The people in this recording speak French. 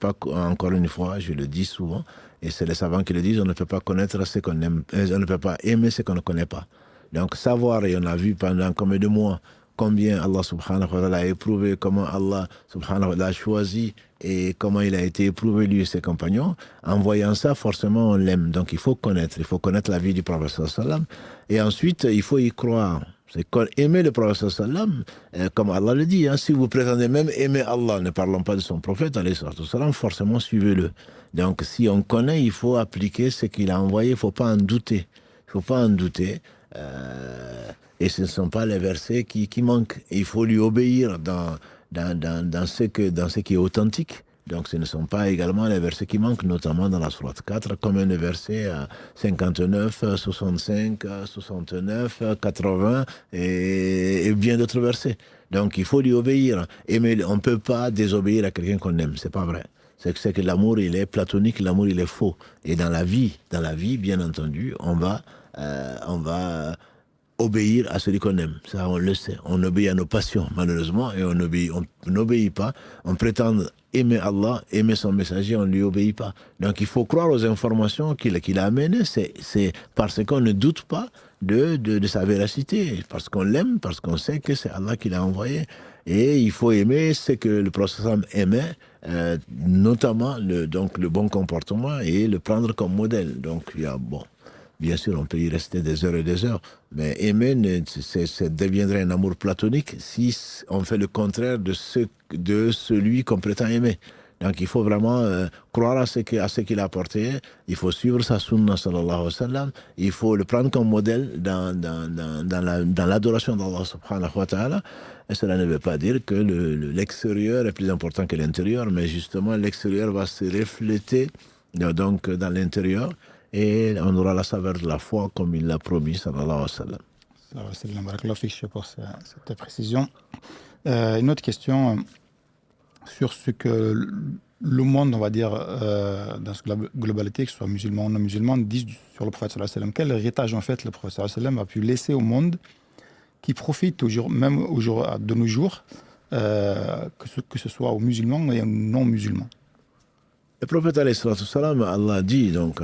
pas, encore une fois, je le dis souvent, et c'est les savants qui le disent, on ne peut pas connaître ce qu'on aime, on ne peut pas aimer ce qu'on ne connaît pas. Donc savoir, et on a vu pendant combien de mois, combien Allah subhanahu wa ta'ala a éprouvé, comment Allah subhanahu wa ta'ala a choisi et comment il a été éprouvé lui et ses compagnons, en voyant ça, forcément on l'aime. Donc il faut connaître la vie du prophète sallallahu alayhi wa sallam, et ensuite il faut y croire. C'est aimer le prophète sallam, comme Allah le dit, hein, si vous prétendez même aimer Allah, ne parlons pas de son prophète, sallam, forcément suivez-le. Donc si on connaît, il faut appliquer ce qu'il a envoyé, il ne faut pas en douter. Il ne faut pas en douter. Et ce ne sont pas les versets qui manquent. Il faut lui obéir dans ce qui est authentique. Donc ce ne sont pas également les versets qui manquent, notamment dans la sourate 4, comme les versets 59, 65, 69, 80 et bien d'autres versets. Donc il faut lui obéir. Mais on ne peut pas désobéir à quelqu'un qu'on aime, c'est pas vrai. C'est que l'amour, il est platonique, l'amour, il est faux. Et dans la vie, bien entendu, on va obéir à celui qu'on aime. Ça, on le sait. On obéit à nos passions, malheureusement, et on n'obéit pas. On prétend aimer Allah, aimer son messager, on ne lui obéit pas. Donc, il faut croire aux informations qu'il a amenées. C'est parce qu'on ne doute pas de sa véracité, parce qu'on l'aime, parce qu'on sait que c'est Allah qui l'a envoyé. Et il faut aimer ce que le prophète aimait, notamment le bon comportement, et le prendre comme modèle. Donc, il y a, bien sûr, on peut y rester des heures et des heures, mais aimer, ça deviendrait un amour platonique si on fait le contraire de celui qu'on prétend aimer. Donc il faut vraiment croire à ce qu'il a apporté, il faut suivre sa sunna sallallahu alayhi wa sallam, il faut le prendre comme modèle dans l'adoration d'Allah subhanahu wa ta'ala. Et cela ne veut pas dire que l'extérieur est plus important que l'intérieur, mais justement l'extérieur va se refléter donc dans l'intérieur, et on aura la saveur de la foi comme il l'a promis sallallahu alayhi wa sallam. Barakallahu fik pour cette précision. Une autre question sur ce que le monde, on va dire, dans sa globalité, que ce soit musulman ou non musulman, disent sur le prophète sallallahu alayhi wa sallam. Quel héritage en fait le prophète sallallahu alayhi wa sallam a pu laisser au monde qui profite même de nos jours, que ce soit aux musulmans et aux non musulmans? Le prophète alayhi salatu salam, Allah dit donc